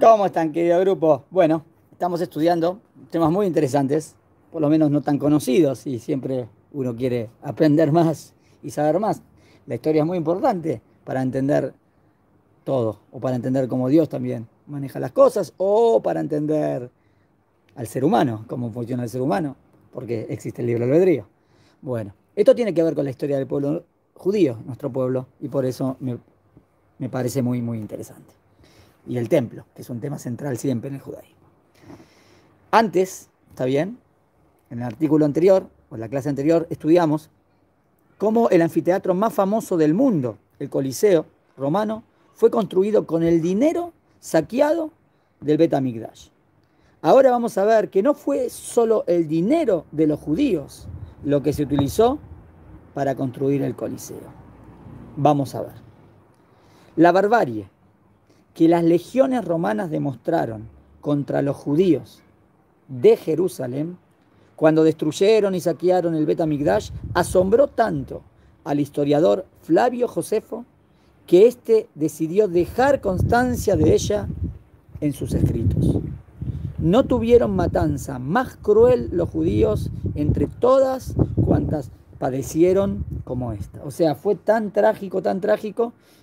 ¿Cómo están, querido grupo? Bueno, estamos estudiando temas muy interesantes, por lo menos no tan conocidos, y siempre uno quiere aprender más y saber más. La historia es muy importante para entender todo, o para entender cómo Dios también maneja las cosas, o para entender al ser humano, cómo funciona el ser humano, porque existe el libre albedrío. Bueno, esto tiene que ver con la historia del pueblo judío, nuestro pueblo, y por eso me parece muy, muy interesante. Y el templo, que es un tema central siempre en el judaísmo. Antes, ¿está bien? En el artículo anterior, o en la clase anterior, estudiamos cómo el anfiteatro más famoso del mundo, el Coliseo romano, fue construido con el dinero saqueado del Bet HaMikdash. Ahora vamos a ver que no fue solo el dinero de los judíos lo que se utilizó para construir el Coliseo. Vamos a ver. La barbarie que las legiones romanas demostraron contra los judíos de Jerusalén, cuando destruyeron y saquearon el Bet HaMikdash, asombró tanto al historiador Flavio Josefo que éste decidió dejar constancia de ella en sus escritos. No tuvieron matanza más cruel los judíos entre todas cuantas padecieron como esta. O sea, fue tan trágico,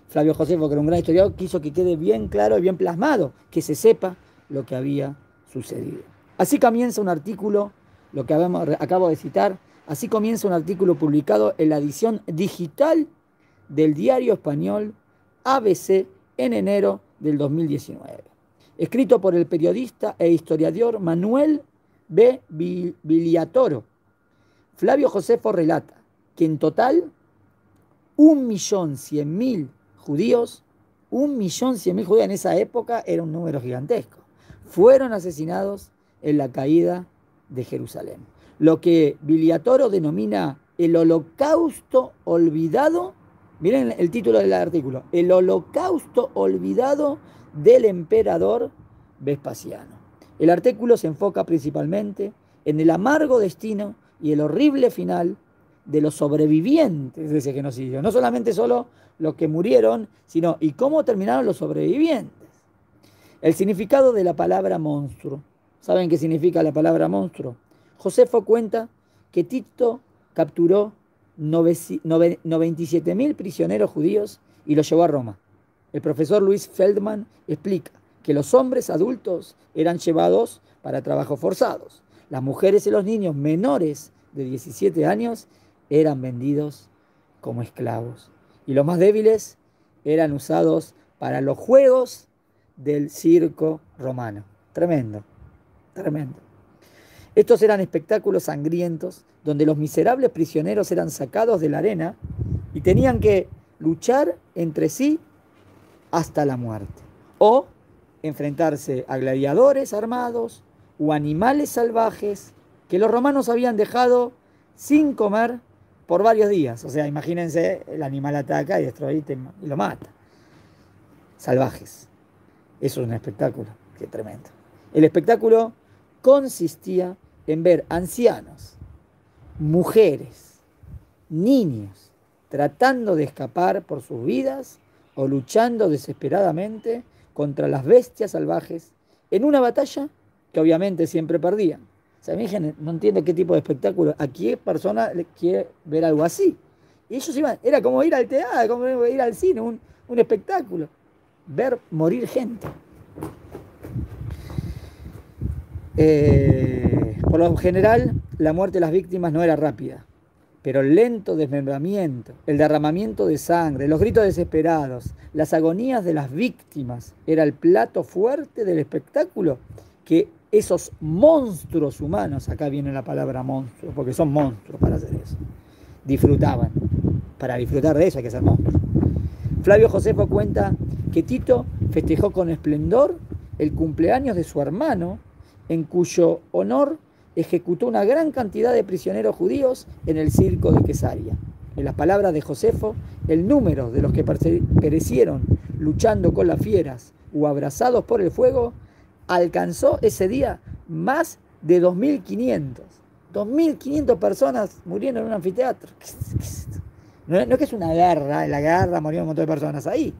Flavio Josefo, que era un gran historiador, quiso que quede bien claro y bien plasmado, que se sepa lo que había sucedido. Así comienza un artículo, lo que acabo de citar, así comienza un artículo publicado en la edición digital del diario español ABC en enero del 2019. Escrito por el periodista e historiador Manuel B. Villatoro. Flavio Josefo relata que en total 1.100.000 judíos, 1.100.000 judíos en esa época era un número gigantesco, fueron asesinados en la caída de Jerusalén. Lo que Villatoro denomina el holocausto olvidado, miren el título del artículo, el holocausto olvidado del emperador Vespasiano. El artículo se enfoca principalmente en el amargo destino y el horrible final de los sobrevivientes de ese genocidio. No solamente solo los que murieron, sino y cómo terminaron los sobrevivientes. El significado de la palabra monstruo. ¿Saben qué significa la palabra monstruo? Josefo cuenta que Tito capturó 97.000 prisioneros judíos y los llevó a Roma. El profesor Luis Feldman explica que los hombres adultos eran llevados para trabajos forzados. Las mujeres y los niños menores de 17 años eran vendidos como esclavos. Y los más débiles eran usados para los juegos del circo romano. Tremendo, tremendo. Estos eran espectáculos sangrientos donde los miserables prisioneros eran sacados de la arena y tenían que luchar entre sí hasta la muerte. O enfrentarse a gladiadores armados o animales salvajes que los romanos habían dejado sin comer por varios días. O sea, imagínense, el animal ataca y destruye y lo mata. Salvajes. Eso es un espectáculo. Qué tremendo. El espectáculo consistía en ver ancianos, mujeres, niños, tratando de escapar por sus vidas o luchando desesperadamente contra las bestias salvajes en una batalla que obviamente siempre perdían. O sea, mi hija no entiende qué tipo de espectáculo, a qué persona le quiere ver algo así. Y ellos iban, era como ir al teatro, como ir al cine, un espectáculo. Ver morir gente. Por lo general, la muerte de las víctimas no era rápida, pero el lento desmembramiento, el derramamiento de sangre, los gritos desesperados, las agonías de las víctimas, era el plato fuerte del espectáculo que esos monstruos humanos, acá viene la palabra monstruo, porque son monstruos para hacer eso, disfrutaban. Para disfrutar de eso hay que ser monstruos. Flavio Josefo cuenta que Tito festejó con esplendor el cumpleaños de su hermano, en cuyo honor ejecutó una gran cantidad de prisioneros judíos en el circo de Quesaria. En las palabras de Josefo, el número de los que perecieron luchando con las fieras o abrazados por el fuego alcanzó ese día más de 2.500. 2.500 personas murieron en un anfiteatro. ¿Qué es esto? No es que es una guerra, murieron un montón de personas ahí.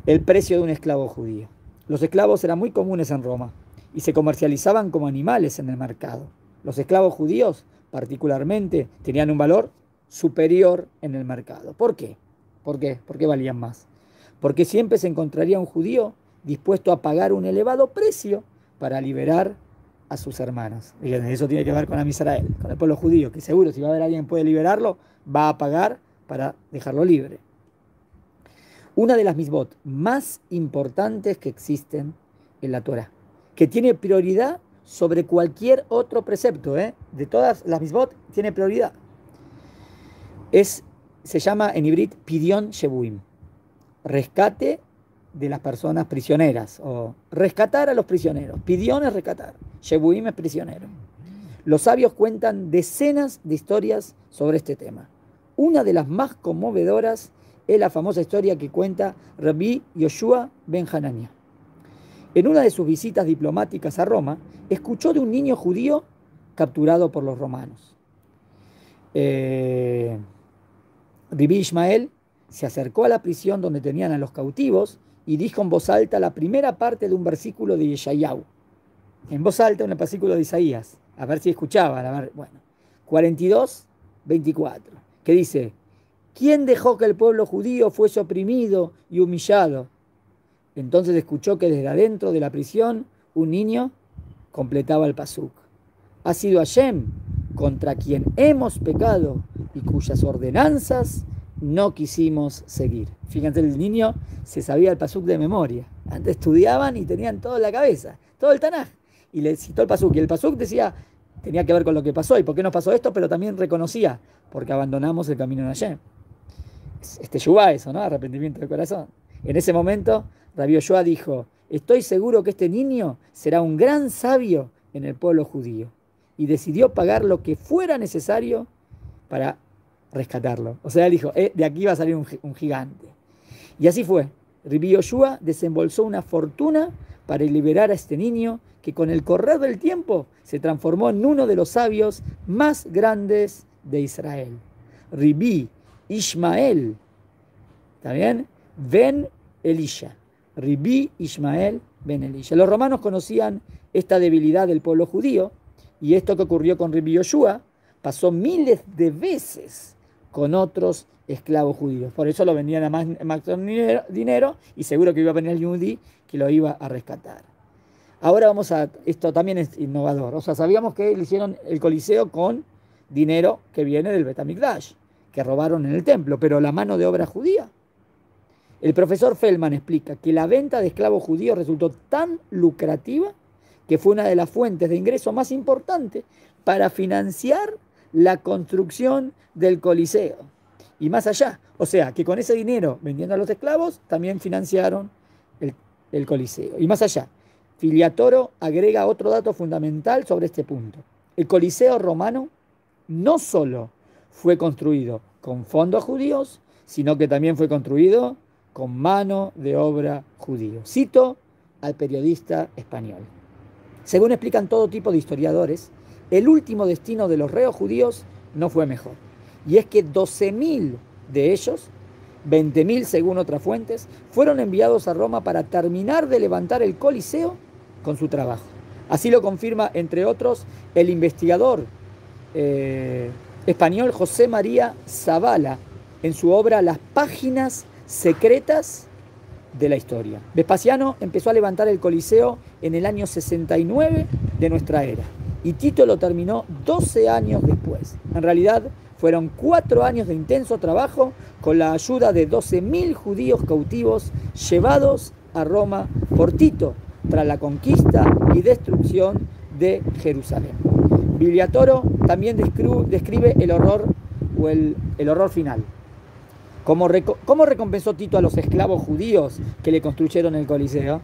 El precio de un esclavo judío. Los esclavos eran muy comunes en Roma y se comercializaban como animales en el mercado. Los esclavos judíos, particularmente, tenían un valor superior en el mercado. ¿Por qué? ¿Por qué? ¿Por qué valían más? Porque siempre se encontraría un judío dispuesto a pagar un elevado precio para liberar a sus hermanos. Y eso tiene que ver con Am Israel, con el pueblo judío, que seguro si va a haber alguien que puede liberarlo, va a pagar para dejarlo libre. Una de las misbot más importantes que existen en la Torá, que tiene prioridad sobre cualquier otro precepto, de todas las misbot tiene prioridad, se llama en hibrit Pidyon Shebuim, rescate de las personas prisioneras, o rescatar a los prisioneros. Pidyon es rescatar, Shebuim es prisionero. Los sabios cuentan decenas de historias sobre este tema. Una de las más conmovedoras es la famosa historia que cuenta Rabbi Yoshua ben Hanania. En una de sus visitas diplomáticas a Roma, escuchó de un niño judío capturado por los romanos. Rabbi Ishmael se acercó a la prisión donde tenían a los cautivos y dijo en voz alta la primera parte de un versículo de Yeshayahu. En voz alta, un versículo de Isaías. A ver si escuchaban. A ver, bueno. 42, 24. Que dice: ¿quién dejó que el pueblo judío fuese oprimido y humillado? Entonces escuchó que desde adentro de la prisión un niño completaba el pasuk. Ha sido Hashem, contra quien hemos pecado y cuyas ordenanzas no quisimos seguir. Fíjense, el niño se sabía el pasuk de memoria. Antes estudiaban y tenían todo en la cabeza, todo el Tanaj. Y le citó el pasuk. Y el pasuk decía, tenía que ver con lo que pasó y por qué nos pasó esto, pero también reconocía, porque abandonamos el camino de Hashem. Teshuvá eso, ¿no? Arrepentimiento del corazón. En ese momento, Rabbi Yoshua dijo: estoy seguro que este niño será un gran sabio en el pueblo judío. Y decidió pagar lo que fuera necesario para rescatarlo. O sea, él dijo, de aquí va a salir un gigante. Y así fue. Rabbi Yoshua desembolsó una fortuna para liberar a este niño que con el correr del tiempo se transformó en uno de los sabios más grandes de Israel. Rabbi Ishmael, ¿está bien? Ben Elisha. Rabbi Ishmael ben Elisha. Los romanos conocían esta debilidad del pueblo judío y esto que ocurrió con Rabbi Yoshua pasó miles de veces con otros esclavos judíos. Por eso lo vendían a más dinero y seguro que iba a venir el yudí que lo iba a rescatar. Ahora vamos a, esto también es innovador. O sea, sabíamos que le hicieron el Coliseo con dinero que viene del Bet HaMikdash, que robaron en el templo, pero la mano de obra judía. El profesor Feldman explica que la venta de esclavos judíos resultó tan lucrativa que fue una de las fuentes de ingreso más importantes para financiar la construcción del Coliseo. Y más allá, o sea, que con ese dinero, vendiendo a los esclavos, también financiaron el Coliseo. Y más allá, Filiatoro agrega otro dato fundamental sobre este punto. El Coliseo romano no solo fue construido con fondos judíos, sino que también fue construido con mano de obra judío. Cito al periodista español. Según explican todo tipo de historiadores, el último destino de los reos judíos no fue mejor. Y es que 12.000 de ellos, 20.000 según otras fuentes, fueron enviados a Roma para terminar de levantar el Coliseo con su trabajo. Así lo confirma, entre otros, el investigador español José María Zavala en su obra Las páginas secretas de la historia. Vespasiano empezó a levantar el Coliseo en el año 69 de nuestra era y Tito lo terminó 12 años después. En realidad fueron 4 años de intenso trabajo con la ayuda de 12.000 judíos cautivos llevados a Roma por Tito tras la conquista y destrucción de Jerusalén. Filiatoro también describe el horror o el horror final. ¿Cómo recompensó Tito a los esclavos judíos que le construyeron el Coliseo?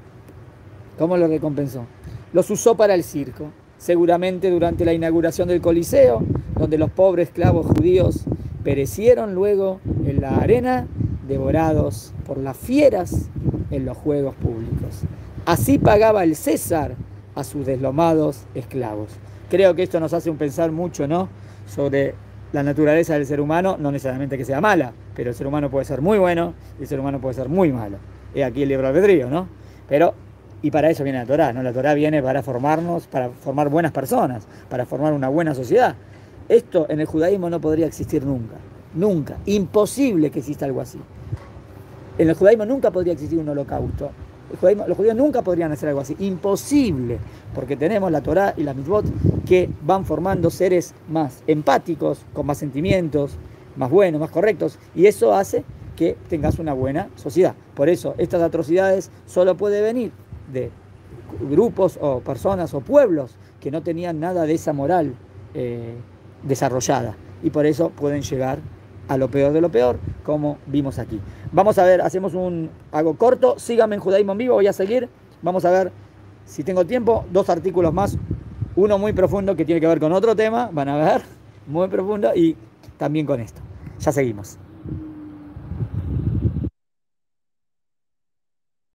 ¿Cómo lo recompensó? Los usó para el circo. Seguramente durante la inauguración del Coliseo, donde los pobres esclavos judíos perecieron luego en la arena, devorados por las fieras en los juegos públicos. Así pagaba el César a sus deslomados esclavos. Creo que esto nos hace pensar mucho, ¿no?, sobre la naturaleza del ser humano, no necesariamente que sea mala, pero el ser humano puede ser muy bueno y el ser humano puede ser muy malo. Es aquí el libre albedrío, ¿no? Pero Y para eso viene la Torá, ¿no? La Torá viene para formarnos, para formar buenas personas, para formar una buena sociedad. Esto en el judaísmo no podría existir nunca. Nunca. Imposible que exista algo así. En el judaísmo nunca podría existir un holocausto. Los judíos nunca podrían hacer algo así. Imposible. Porque tenemos la Torá y la mitzvot que van formando seres más empáticos, con más sentimientos, más buenos, más correctos. Y eso hace que tengas una buena sociedad. Por eso, estas atrocidades solo pueden venir de grupos o personas o pueblos que no tenían nada de esa moral desarrollada. Y por eso pueden llegar a lo peor de lo peor, como vimos aquí. Vamos a ver, hacemos algo corto. Síganme en Judaísmo en Vivo, voy a seguir. Vamos a ver, si tengo tiempo, 2 artículos más. Uno muy profundo que tiene que ver con otro tema, van a ver, muy profundo, y también con esto. Ya seguimos.